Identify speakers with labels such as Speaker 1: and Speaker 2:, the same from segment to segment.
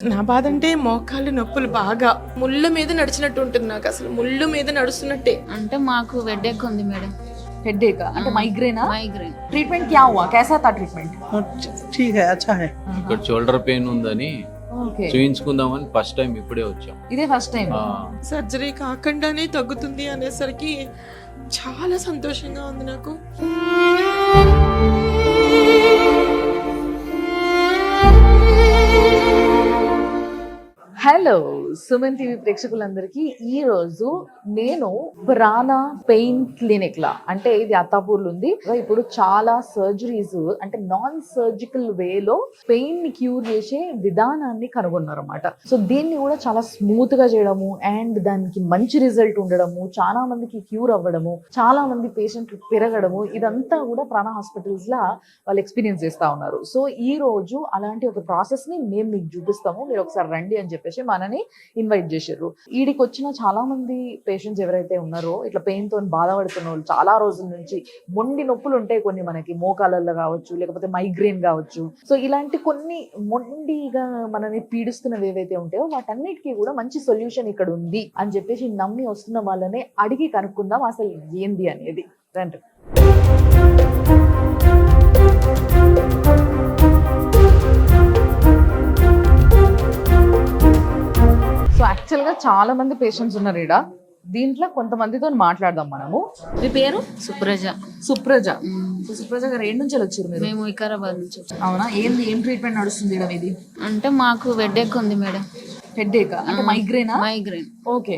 Speaker 1: నా బాధ అంటే మోకాళ్ళు నొప్పులు బాగా ముళ్ళ మీద నడిచినట్టు ఉంటుంది. నాకు అసలు ముళ్ళు మీద నడుస్తున్నట్టే.
Speaker 2: అంటే మాకు హెడేక్ ఉంది మేడం.
Speaker 3: हेडेक అంటే మైగ్రేనా?
Speaker 2: మైగ్రేన్.
Speaker 3: ट्रीटमेंट क्या हुआ, कैसा था ट्रीटमेंट?
Speaker 4: ठीक है, अच्छा है.
Speaker 5: ఇక్కడ షోల్డర్ పెయిన్ ఉందని
Speaker 3: ఓకే,
Speaker 5: చూయించుకుందామని ఫస్ట్ టైం ఇప్పుడే వచ్చాం.
Speaker 3: ఇదే ఫస్ట్ టైం.
Speaker 1: సర్జరీ కాకుండానే తగ్గుతుంది అనేసరికి చాలా సంతోషంగా ఉంది నాకు.
Speaker 3: హలో సుమన్ టీవీ ప్రేక్షకులందరికీ ఈ రోజు నేను ప్రాణ పెయిన్ క్లినిక్ లా, అంటే ఇది అత్తాపూర్లో ఉంది. ఇప్పుడు చాలా సర్జరీస్ అంటే నాన్ సర్జికల్ వేలో పెయిన్ ని క్యూర్ చేసే విధానాన్ని కనుగొన్నారు అన్నమాట. సో దీన్ని కూడా చాలా స్మూత్ గా చేయడము అండ్ దానికి మంచి రిజల్ట్ ఉండడము, చాలా మందికి క్యూర్ అవ్వడము, చాలా మంది పేషెంట్లు పెరగడము, ఇదంతా కూడా ప్రాణ హాస్పిటల్స్ లా వాళ్ళు ఎక్స్పీరియన్స్ చేస్తా ఉన్నారు. సో ఈ రోజు అలాంటి ఒక ప్రాసెస్ ని మేము మీకు చూపిస్తాము, మీరు ఒకసారి రండి అని చెప్పేసి మనని ఇన్వైట్ చేశారు. ఈడికి వచ్చిన చాలా మంది పేషెంట్స్ ఎవరైతే ఉన్నారో ఇట్లా పెయిన్ తో బాధపడుతున్న వాళ్ళు, చాలా రోజుల నుంచి మొండి నొప్పులు ఉంటాయి కొన్ని, మనకి మోకాళ్ళల్లో కావచ్చు, లేకపోతే మైగ్రేన్ కావచ్చు. సో ఇలాంటి కొన్ని మొండిగా మనని పీడిస్తున్నవి ఏవైతే ఉంటాయో వాటన్నిటికీ కూడా మంచి సొల్యూషన్ ఇక్కడ ఉంది అని చెప్పేసి నమ్మి వస్తున్న వాళ్ళనే అడిగి కనుక్కుందాం అసలు ఏంది అనేది. రండి. సో యాక్చువల్గా చాలా మంది పేషెంట్స్ ఉన్నారు ఈడ. దీంట్లో కొంతమందితో మాట్లాడదాం మనము. మీ పేరు?
Speaker 2: సుప్రజ.
Speaker 3: సుప్రజ. సో సుప్రజ గారు ఏం నుంచి వచ్చారు మీరు?
Speaker 2: మేము వికారాబాద్ నుంచి వచ్చాం.
Speaker 3: అవునా, ఏం ట్రీట్మెంట్ నడుస్తుంది ఈడ మీది?
Speaker 2: అంటే మాకు హెడేక్ ఉంది మేడం.
Speaker 3: హెడేక్ అంటే మైగ్రేనా?
Speaker 2: మైగ్రేన్.
Speaker 3: ఓకే.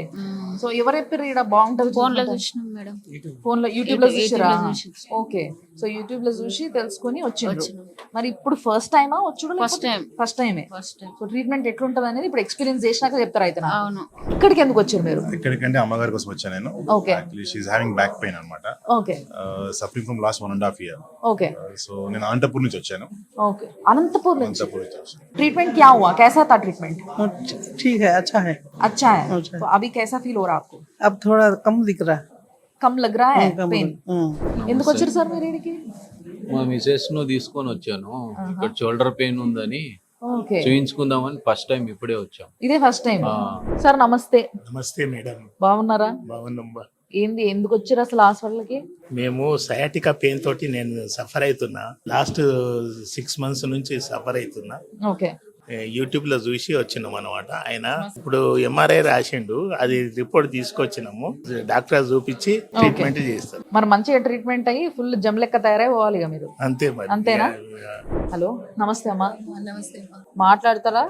Speaker 3: సో ఎవరు చెప్పారు ఈడ బాగుంటుంది?
Speaker 2: ఫోన్ లో చూసినాం మేడం.
Speaker 3: ఫోన్ లో యూట్యూబ్ లో చూసారా?
Speaker 2: చూసి.
Speaker 3: ఓకే. సో యూట్యూబ్ లో చూసి తెలుసుకొని వచ్చిండ్రు. మరి ఇప్పుడు ఫస్ట్ టైమా వచ్చుడు?
Speaker 2: First time.
Speaker 3: ఫస్ట్ టైమే.
Speaker 2: First time.
Speaker 3: సో ట్రీట్మెంట్ ఎట్లుంటది అనేది ఇప్పుడు ఎక్స్పీరియన్స్ చేసినాక చెప్తారా అయితే?
Speaker 2: అవును.
Speaker 3: ఇక్కడికి ఎందుకు వచ్చారు మీరు?
Speaker 6: ఇక్కడికంటే అమ్మగారి కోసం వచ్చాను నేను.
Speaker 3: Okay.
Speaker 6: Actually she is having back pain అన్నమాట.
Speaker 3: Okay.
Speaker 6: Suffering from last 1.5 year.
Speaker 3: Okay.
Speaker 6: So నేను అనంతపూర్ నుంచి వచ్చాను.
Speaker 3: ఓకే. అనంతపూర్ నుంచి.
Speaker 6: అనంతపూర్ నుంచి వచ్చాను.
Speaker 3: ट्रीटमेंट क्या हुआ, कैसा था ट्रीटमेंट?
Speaker 4: ठीक है, अच्छा है.
Speaker 3: अच्छा है.
Speaker 4: अच्छा है.
Speaker 3: तो अभी कैसा फील हो रहा है आपको?
Speaker 4: अब थोड़ा कम दिख रहा है.
Speaker 3: कम लग रहा है
Speaker 4: कम
Speaker 3: पेन? ఎందుకు వచ్చారు సార్ మీరు ఇక్కడికి?
Speaker 5: మా మిసెస్ ను తీసుకొని వచ్చాను. ఇక్కడ షోల్డర్ పెయిన్ ఉందని
Speaker 3: ఓకే.
Speaker 5: చూయించుకుందామని ఫస్ట్ టైం ఇప్పుడే వచ్చాం.
Speaker 3: ఇదే ఫస్ట్ టైం. సార్ నమస్తే.
Speaker 7: నమస్తే మేడం,
Speaker 3: బాగున్నారా?
Speaker 7: బాగున్నాం.
Speaker 3: ఏంది ఎందుకు వచ్చారు అసలు హాస్పిటల్కి?
Speaker 7: మేము సయాటికా పెయిన్ తోటి నేను సఫర్ అవుతున్నా. లాస్ట్ 6 months నుంచి సఫర్ అవుతున్నా.
Speaker 3: ఓకే.
Speaker 7: యూట్యూబ్ లో చూసి వచ్చినాం అనమాట. ఆయన ఇప్పుడు ఎంఆర్ఐ రాసిండు, అది రిపోర్ట్ తీసుకొచ్చినాము. డాక్టర్ చూపించి ట్రీట్మెంట్ చేస్తారు.
Speaker 3: మరి మంచిగా ట్రీట్మెంట్ అయ్యి ఫుల్ జమ్ లెక్క తయారై పోవాలి ఇక మీరు.
Speaker 7: అంతే మరి.
Speaker 3: అంతేనా? హలో నమస్తే అమ్మా.
Speaker 2: నమస్తే.
Speaker 3: మాట్లాడతారా?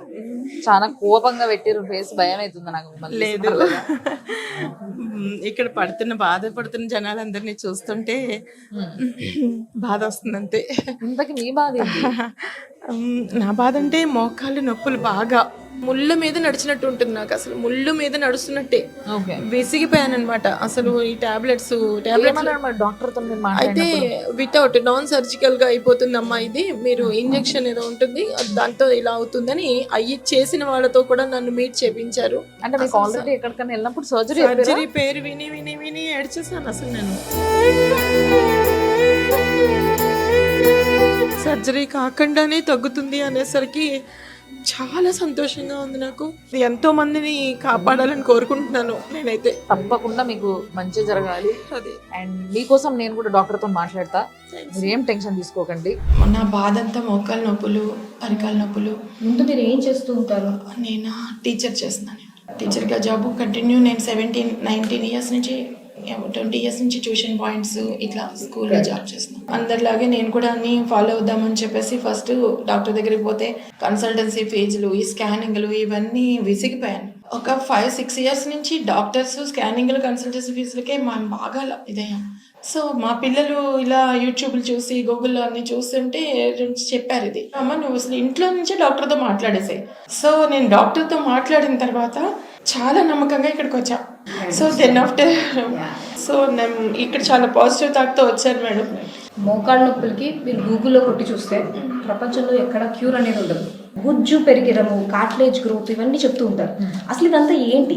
Speaker 3: చాలా కోపంగా పెట్టిరు ఫేస్, భయం అవుతుంది నాకు.
Speaker 1: లేదు, ఇక్కడ బాధపడుతున్న జనాలందరినీ చూస్తుంటే బాధ వస్తుంది అంతే.
Speaker 3: ఇంతకి మీ బాధ ఏంటి?
Speaker 1: నా బాధ అంటే మోకాళ్ళు నొప్పులు బాగా ముళ్ళ మీద నడిచినట్టు ఉంటుంది. నాకు అసలు ముళ్ళు మీద నడుస్తున్నట్టే.
Speaker 3: ఓకే.
Speaker 1: విసిగిపోయాను అనమాట అసలు. ఈ టాబ్లెట్స్
Speaker 3: డాక్టర్ తో మీరు
Speaker 1: అయితే వితౌట్ నాన్ సర్జికల్ గా అయిపోతుందమ్మా, ఇది మీరు ఇంజెక్షన్ ఏదో ఉంటుంది దాంతో ఇలా అవుతుందని అయ్యి చేసిన వాళ్ళతో కూడా నన్ను మీట్ చేపించారు.
Speaker 3: అంటే మీకు ఆల్రెడీ ఎక్కడికైనా వెళ్ళినప్పుడు సర్జరీ
Speaker 1: పేరు విని విని విని ఏడ్చేసాను అసలు నేను. సర్జరీ కాకుండానే తగ్గుతుంది అనేసరికి చాలా సంతోషంగా ఉంది నాకు. ఎంతో మందిని కాపాడాలని కోరుకుంటున్నాను నేనైతే.
Speaker 3: తప్పకుండా మీకు మంచి జరగాలి.
Speaker 1: అది
Speaker 3: అండ్ మీకోసం నేను కూడా డాక్టర్ తో మాట్లాడతా, మీరు ఏం టెన్షన్ తీసుకోకండి.
Speaker 1: నా బాధ అంతా మోకాలు నొప్పులు, అరికాల నొప్పులు.
Speaker 2: ముందు మీరు ఏం చేస్తూ ఉంటారు?
Speaker 1: నేను టీచర్ చేస్తున్నాను. టీచర్గా జాబ్ కంటిన్యూ. నేను 19 years నుంచి 20 years నుంచి ట్యూషన్ పాయింట్స్ ఇట్లా స్కూల్లో జాబ్ చేస్తున్నాను. అందరిలాగే నేను కూడా అన్ని ఫాలో అవుదామని చెప్పేసి ఫస్ట్ డాక్టర్ దగ్గరికి పోతే కన్సల్టెన్సీ ఫీజులు, ఈ స్కానింగ్లు ఇవన్నీ విసిగిపోయాను. ఒక 5-6 years నుంచి డాక్టర్స్, స్కానింగ్లు, కన్సల్టెన్సీ ఫీజులకే మనం బాగా ఇదయ్యాం. సో మా పిల్లలు ఇలా యూట్యూబ్లు చూసి గూగుల్లో అన్ని చూస్తుంటే చెప్పారు, ఇది అమ్మ నువ్వు అసలు ఇంట్లో నుంచే డాక్టర్తో మాట్లాడేసాయి. సో నేను డాక్టర్తో మాట్లాడిన తర్వాత చాలా నమ్మకంగా ఇక్కడికి వచ్చా. సో దెన్ ఆఫ్టర్ నేను ఇక్కడ చాలా పాజిటివ్ థాట్తో వచ్చాను మేడం.
Speaker 8: మోకాళ్ళ నొప్పులకి మీరు గూగుల్లో కొట్టి చూస్తే ప్రపంచంలో ఎక్కడ క్యూర్ అనేది ఉండదు. గుజ్జు పెరిగడము, కార్టిలేజ్ గ్రోత్ ఇవన్నీ చెప్తూ ఉంటారు. అసలు ఇదంతా ఏంటి?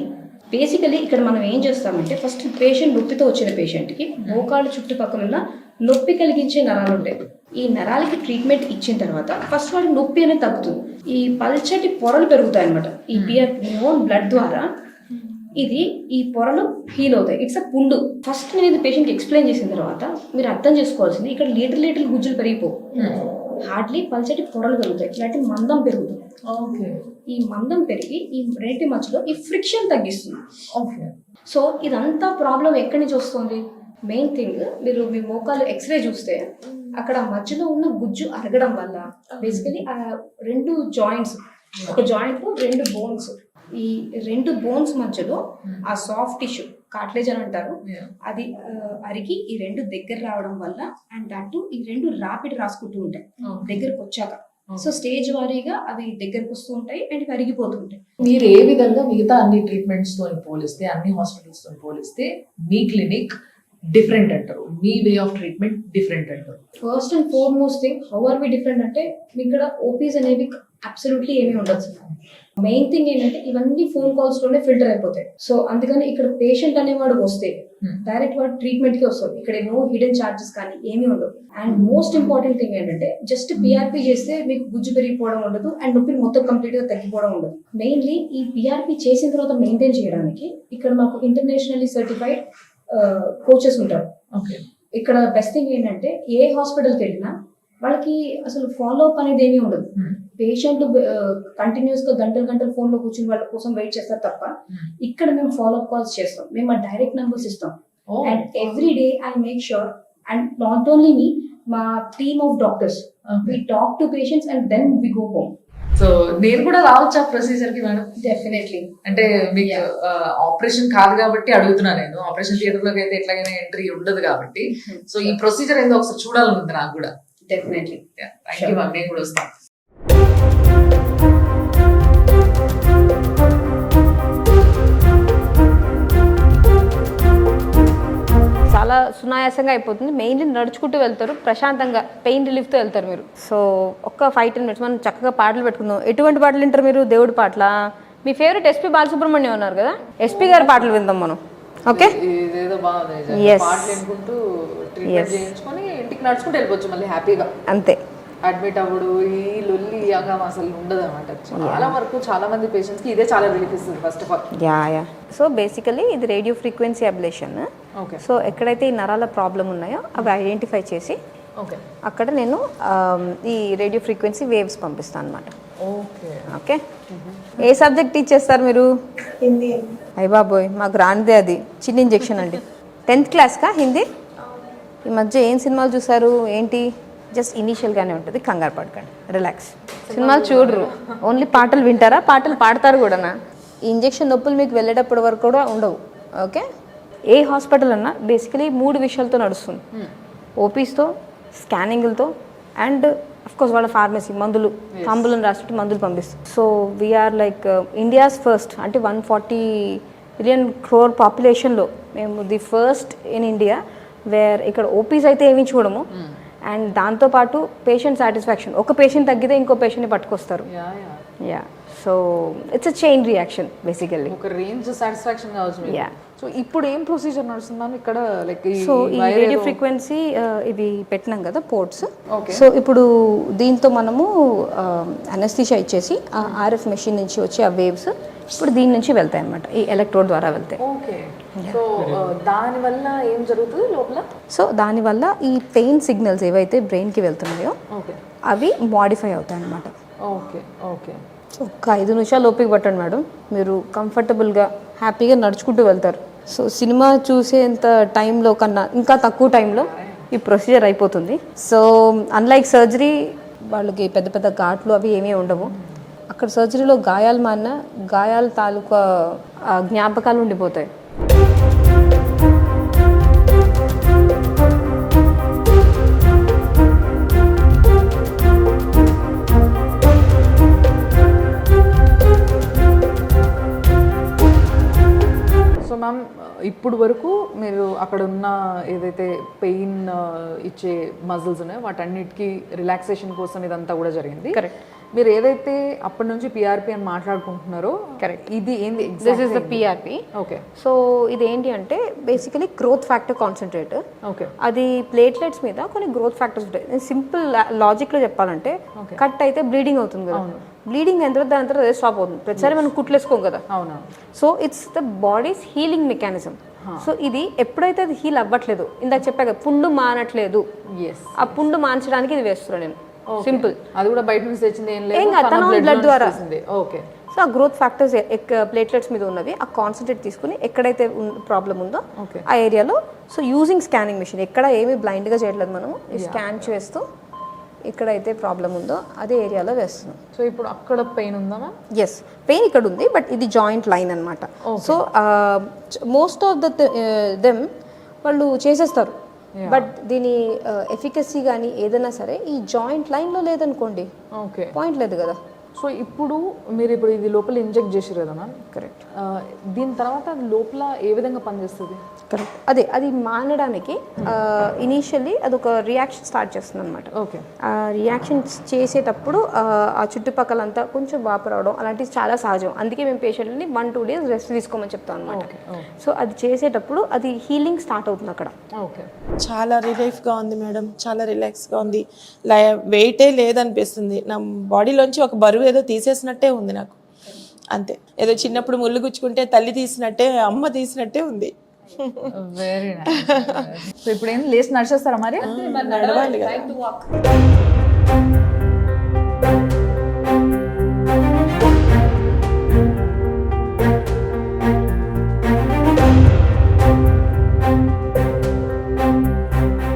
Speaker 8: బేసికలీ ఇక్కడ మనం ఏం చేస్తామంటే ఫస్ట్ పేషెంట్ నొప్పితో వచ్చిన పేషెంట్కి మోకాళ్ళ చుట్టుపక్కల ఉన్న నొప్పి కలిగించే నరాలు ఉంటాయి. ఈ నరాలకి ట్రీట్మెంట్ ఇచ్చిన తర్వాత ఫస్ట్ వాడికి నొప్పి అనేది తగ్గుతుంది. ఈ పల్చటి పొరలు పెరుగుతాయి అనమాట. ఈ ఓన్ బ్లడ్ ద్వారా ఈ పొరలు హీల్ అవుతాయి. ఇట్స్ అ పుండు. ఫస్ట్ నేను ఇది పేషెంట్కి ఎక్స్ప్లెయిన్ చేసిన తర్వాత మీరు అర్థం చేసుకోవాల్సింది, ఇక్కడ లీటర్ గుజ్జులు పెరిగిపోవు, హార్డ్లీ పల్చటి పొరలు పెరుగుతాయి, ఇలాంటి మందం పెరుగుతుంది. ఈ మందం పెరిగి ఈ రెండింటి మధ్యలో ఈ ఫ్రిక్షన్ తగ్గిస్తుంది. సో ఇదంతా ప్రాబ్లం ఎక్కడి నుంచి వస్తుంది? మెయిన్ థింగ్, మీరు మీ మోకాలు ఎక్స్రే చూస్తే అక్కడ మధ్యలో ఉన్న గుజ్జు అరగడం వల్ల బేసికలీ ఆ రెండు జాయింట్స్, ఒక జాయింట్ రెండు బోన్స్, ఈ రెండు బోన్స్ మధ్యలో ఆ సాఫ్ట్ టిష్యూ కార్టిలేజ్ అని అంటారు, అది అరిగి ఈ రెండు దగ్గర రావడం వల్ల, అండ్ దట్ ఈ రెండు ర్యాపిడ్ రాసుకుంటూ ఉంటాయి దగ్గరకు వచ్చాక. సో స్టేజ్ వారీగా అవి దగ్గరకు వస్తూ ఉంటాయి అండ్ అరిగిపోతుంటాయి.
Speaker 3: మీరు ఏ విధంగా మిగతా అన్ని ట్రీట్మెంట్స్ తో పోలిస్తే, అన్ని హాస్పిటల్స్ తో పోలిస్తే మీ క్లినిక్ డిఫరెంట్ అంటారు, మీ వే ఆఫ్ ట్రీట్మెంట్ డిఫరెంట్ అంటారు?
Speaker 8: First and foremost thing, how are we different అంటే, ఇక్కడ ఓపీస్ అనేవి అబ్సల్యూట్లీ ఏమీ ఉండదు. మెయిన్ థింగ్ ఏంటంటే ఇవన్నీ ఫోన్ కాల్స్ లోనే ఫిల్టర్ అయిపోతాయి. సో అందుకని ఇక్కడ పేషెంట్ అనేవాడు వస్తే డైరెక్ట్ వాడు ట్రీట్మెంట్ కి వస్తుంది. ఇక్కడ నో హిడెన్ చార్జెస్ కానీ ఏమీ ఉండవు. అండ్ మోస్ట్ ఇంపార్టెంట్ థింగ్ ఏంటంటే, జస్ట్ పిఆర్పి చేస్తే మీకు గుజ్జు పెరిగిపోవడం ఉండదు అండ్ నొప్పి మొత్తం కంప్లీట్ గా తగ్గిపోవడం ఉండదు. మెయిన్లీ ఈ పిఆర్పి చేసిన తర్వాత మెయింటైన్ చేయడానికి ఇక్కడ మాకు ఇంటర్నేషనల్లీ సర్టిఫైడ్ కోచెస్ ఉంటారు. ఇక్కడ బెస్ట్ థింగ్ ఏంటంటే, ఏ హాస్పిటల్కి వెళ్ళినా వాళ్ళకి అసలు ఫాలో అప్ అనేది ఏమీ ఉండదు. పేషెంట్ కంటిన్యూస్ గా గంటలు ఫోన్ లో కూర్చుని వాళ్ళ కోసం వెయిట్ చేస్తారు తప్ప, ఇక్కడ మేము ఫాలో అప్ కాల్స్ చేస్తాం. మేము మా డైరెక్ట్ నెంబర్స్ ఇస్తాం. And every day I make sure, and not only me, మా team of doctors, we talk to patients and then we go home.
Speaker 3: So నేను కూడా రావచ్చా ప్రొసీజర్ కి మేడం?
Speaker 8: డెఫినెట్లీ.
Speaker 3: అంటే మీకు ఆపరేషన్ కాదు కాబట్టి అడుగుతున్నా. నేను ఆపరేషన్ థియేటర్ లోకి అయితే ఎట్లాగైనా ఎంట్రీ ఉండదు కాబట్టి, సో ఈ ప్రొసీజర్ ఏందో ఒకసారి చూడాలనుంది నాకు కూడా.
Speaker 8: డెఫినెట్లీ.
Speaker 3: థ్యాంక్ యూ మ్యామ్, నేను కూడా వస్తాను.
Speaker 9: చాలా సునాయాసంగా అయిపోతుంది. మెయిన్లీ నడుచుకుంటూ వెళ్తారు, ప్రశాంతంగా పెయిన్ రిలీఫ్తో వెళ్తారు మీరు. సో ఒక్క 5-10 minutes మనం చక్కగా పాటలు పెట్టుకుందాం. ఎటువంటి పాటలు వింటారు మీరు? దేవుడి పాటల? మీ ఫేవరెట్ ఎస్పీ బాలసుబ్రహ్మణ్యం ఉన్నారు కదా, ఎస్పీ గారి పాటలు విందాం మనం. ఓకే,
Speaker 3: ఇదేదో బాగుంది. పాటలు వినుకుంటూ ట్రీట్మెంట్ చేయించుకొని ఇంటికి నడుచుకుంటూ వెళ్ళిపోవచ్చు మళ్ళీ హ్యాపీగా.
Speaker 9: అంతే.
Speaker 3: అడ్మిట్ అవ్వడు, ఈ లొల్లి యాగా అసలు ఉండదు అనమాట. చాలా వరకు చాలా మంది పేషెంట్స్ కి ఇదే చాలా రిలీఫ్ ఇస్తుంది first of all.
Speaker 9: Yeah. So basically ఇది radio frequency ablation.
Speaker 3: Okay.
Speaker 9: So ఎక్కడైతే ఈ నరాల ప్రాబ్లం ఉన్నాయో అవి ఐడెంటిఫై చేసి
Speaker 3: ఓకే
Speaker 9: అక్కడ నేను ఈ రేడియో ఫ్రీక్వెన్సీ వేవ్స్ పంపిస్తాను అనమాట.
Speaker 3: ఓకే.
Speaker 9: ఓకే. ఏ సబ్జెక్ట్ టీచ్ చేస్తారు మీరు?
Speaker 1: హిందీ.
Speaker 9: అయ్య బాబోయ్, మాకు రానిదే అది. చిన్న ఇంజెక్షన్ అండి. 10th క్లాస్కా హిందీ? ఈ మధ్య ఏం సినిమాలు చూసారు ఏంటి? జస్ట్ ఇనీషియల్గానే ఉంటుంది, కంగారు పడకండి, రిలాక్స్. సినిమాలు చూడరు, ఓన్లీ పాటలు వింటారా? పాటలు పాడతారు కూడానా? ఈ ఇంజెక్షన్ నొప్పులు మీకు వెళ్ళేటప్పటి వరకు కూడా ఉండవు. ఓకే. ఏ హాస్పిటల్ అన్నా బేసికలీ 3 విషయాలతో నడుస్తుంది. ఓపీస్తో, స్కానింగ్లతో, అండ్ అఫ్కోర్స్ వాళ్ళ ఫార్మసీ మందులు, తంబులను రాసినట్టు మందులు పంపిస్తాం. So we are like India's first, అంటే 140 billion crore పాపులేషన్లో మేము the first in India where ఇక్కడ ఓపీస్ అయితే ఏమి చూడము, అండ్ దాంతోపాటు పేషెంట్ సాటిస్ఫాక్షన్. ఒక పేషెంట్ తగ్గితే ఇంకో పేషెంట్ని పట్టుకొస్తారు. Yeah. So it's a chain reaction basically.
Speaker 3: ఒక రేంజ్ సాటిస్ఫాక్షన్ కావచ్చు.
Speaker 9: యా.
Speaker 3: సో ఇప్పుడు ఏం ప్రొసీజర్ నడుస్తున్నాను ఇక్కడ? లైక్
Speaker 9: సో ఈ రేడియో ఫ్రీక్వెన్సీ ఇవి పెట్టినాం కదా పోర్ట్స్.
Speaker 3: ఓకే.
Speaker 9: సో ఇప్పుడు దీంతో మనము అనస్థీషియా ఇచ్చేసి ఆ ఆర్ఎఫ్ మెషిన్ నుంచి వచ్చే ఆ వేవ్స్ ఇప్పుడు దీని నుంచి వెళ్తాయి అన్నమాట, ఈ ఎలక్ట్రోడ్ ద్వారా వెళ్తాయి.
Speaker 3: ఓకే. సో దానివల్ల ఏం జరుగుతుంది లోపల?
Speaker 9: సో దానివల్ల ఈ పెయిన్ సిగ్నల్స్ ఏవైతే బ్రెయిన్కి వెళ్తున్నాయో అవి మాడిఫై అవుతాయి అన్నమాట.
Speaker 3: ఓకే. ఓకే.
Speaker 9: ఒక 5 నిమిషాలు ఓపిక పట్టండి మేడం, మీరు కంఫర్టబుల్గా హ్యాపీగా నడుచుకుంటూ వెళ్తారు. సో సినిమా చూసేంత టైంలో కన్నా ఇంకా తక్కువ టైంలో ఈ ప్రొసీజర్ అయిపోతుంది. సో అన్లైక్ సర్జరీ, వాళ్ళకి పెద్ద పెద్ద ఘాట్లు అవి ఏమీ ఉండవు. అక్కడ సర్జరీలో గాయాలు మాన్న గాయాల తాలూకా జ్ఞాపకాలు ఉండిపోతాయి.
Speaker 3: సో మ్యామ్, ఇప్పుడు వరకు మీరు అక్కడ ఉన్న ఏదైతే పెయిన్ ఇచ్చే మజిల్స్ ఉన్నాయో వాటన్నిటికీ రిలాక్సేషన్ కోసం ఇదంతా కూడా జరిగింది.
Speaker 9: కరెక్ట్.
Speaker 3: మీరు ఏదైతే అప్పటి నుంచి పిఆర్పి అని మాట్లాడుకుంటున్నారో
Speaker 9: Correct.
Speaker 3: ఇది ఏంది
Speaker 9: this is the PRP.
Speaker 3: Okay
Speaker 9: so ఇది ఏంటి అంటే basically growth factor concentrate.
Speaker 3: Okay
Speaker 9: అది ప్లేట్లెట్స్ మీద కొన్ని గ్రోత్ ఫ్యాక్టర్స్ ఉంటాయి. నేను సింపుల్ లాజిక్లో చెప్పాలంటే కట్ అయితే బ్లీడింగ్ అవుతుంది కదా, బ్లీడింగ్ అయిన తర్వాత దాని తర్వాత స్టాప్ అవుతుంది. ప్రతిసారి మనం కుట్లేసుకోం కదా.
Speaker 3: అవునా.
Speaker 9: So it's the bodies healing mechanism. So ఇది ఎప్పుడైతే అది హీల్ అవ్వట్లేదు, ఇందాక చెప్పా కదా పుండు మానట్లేదు,
Speaker 3: ఎస్
Speaker 9: ఆ పుండు మాన్చడానికి ఇది వేస్తున్నాను నేను. సింపుల్.
Speaker 3: అది కూడా బయట నుంచి తెచ్చింది ఏం
Speaker 9: ఏం
Speaker 3: లేదు,
Speaker 9: కాదు, తన బ్లడ్ ద్వారా.
Speaker 3: ఓకే.
Speaker 9: సో ఆ గ్రోత్ ఫ్యాక్టర్స్ ప్లేట్లెట్స్ మీద ఉన్నవి ఆ కాన్సన్ట్రేట్ తీసుకుని ఎక్కడైతే ప్రాబ్లం ఉందో ఆ ఏరియాలో, సో యూజింగ్ స్కానింగ్ మిషన్, ఎక్కడ ఏమీ బ్లైండ్గా చేయట్లేదు మనము, స్కాన్ చేస్తూ ఎక్కడైతే ప్రాబ్లం ఉందో అదే ఏరియాలో వేస్తున్నాం.
Speaker 3: సో ఇప్పుడు అక్కడ పెయిన్ ఉందా మ్యామ్?
Speaker 9: ఎస్, పెయిన్ ఇక్కడ ఉంది, బట్ ఇది జాయింట్ లైన్ అనమాట. సో మోస్ట్ ఆఫ్ దెమ్ వాళ్ళు చేసేస్తారు, బట్ దీని ఎఫికసీ కానీ ఏదైనా సరే ఈ జాయింట్ లైన్లో లేదనుకోండి
Speaker 3: ఓకే,
Speaker 9: పాయింట్ లేదు కదా.
Speaker 3: సో ఇప్పుడు మీరు ఇప్పుడు ఇది లోపల ఇంజెక్ట్ చేసారు కదా మ్యామ్?
Speaker 9: కరెక్ట్.
Speaker 3: దీని తర్వాత అది లోపల ఏ విధంగా పనిచేస్తుంది?
Speaker 9: కరెక్ట్, అదే అది మానడానికి ఇనీషియల్లీ అదొక రియాక్షన్ స్టార్ట్ చేస్తుంది అనమాట.
Speaker 3: ఓకే.
Speaker 9: ఆ రియాక్షన్ చేసేటప్పుడు ఆ చుట్టుపక్కలంతా కొంచెం వాపు రావడం అలాంటివి చాలా సహజం. అందుకే మేము పేషెంట్ని 1-2 days రెస్ట్ తీసుకోమని చెప్తాం అనమాట. సో అది చేసేటప్పుడు అది హీలింగ్ స్టార్ట్ అవుతుంది అక్కడ.
Speaker 3: ఓకే.
Speaker 10: చాలా రిలీఫ్గా ఉంది మేడం, చాలా రిలాక్స్గా ఉంది. వెయిటే లేదనిపిస్తుంది. నా బాడీలోంచి ఒక బరువు ఏదో తీసేసినట్టే ఉంది నాకు, అంతే. ఏదో చిన్నప్పుడు ముళ్ళు గుచ్చుకుంటే తల్లి తీసినట్టే, అమ్మ తీసినట్టే ఉంది.
Speaker 3: Very nice. సో ఇప్పుడు ఏం లేచి నడిచేస్తారా మరి?
Speaker 10: నడవాలి కదా.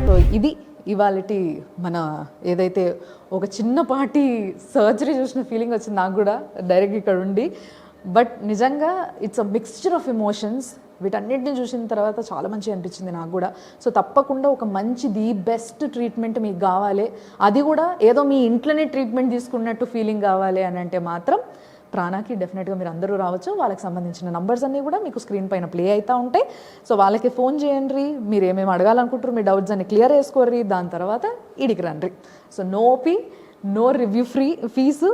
Speaker 3: సో ఇది ఇవాళటి మన ఏదైతే ఒక చిన్నపాటి సర్జరీ చూసిన ఫీలింగ్ వచ్చింది నాకు కూడా డైరెక్ట్ ఇక్కడ ఉండి. బట్ నిజంగా it's a mixture of emotions. వీటన్నిటిని చూసిన తర్వాత చాలా మంచిగా అనిపించింది నాకు కూడా. సో తప్పకుండా ఒక మంచి ది బెస్ట్ ట్రీట్మెంట్ మీకు కావాలి, అది కూడా ఏదో మీ ఇంట్లోనే ట్రీట్మెంట్ తీసుకున్నట్టు ఫీలింగ్ కావాలి అని అంటే మాత్రం ప్రాణాకి డెఫినెట్గా మీరు అందరూ రావచ్చు. వాళ్ళకి సంబంధించిన నంబర్స్ అన్నీ కూడా మీకు స్క్రీన్ పైన ప్లే అవుతూ ఉంటాయి. సో వాళ్ళకి ఫోన్ చేయండి, మీరు ఏమేమి అడగాలనుకుంటారు, మీ డౌట్స్ అన్ని క్లియర్ చేసుకోర్రి, దాని తర్వాత ఇడికి రండి. So no OP, no review fee,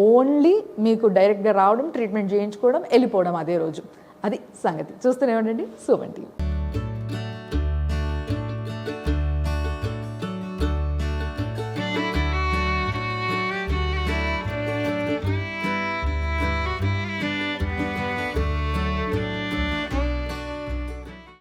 Speaker 3: only మీకు డైరెక్ట్గా రావడం, ట్రీట్మెంట్ చేయించుకోవడం, వెళ్ళిపోవడం అదే రోజు. అది సంగతి. చూస్తూనే ఉండండి సుమన్ టీవీ.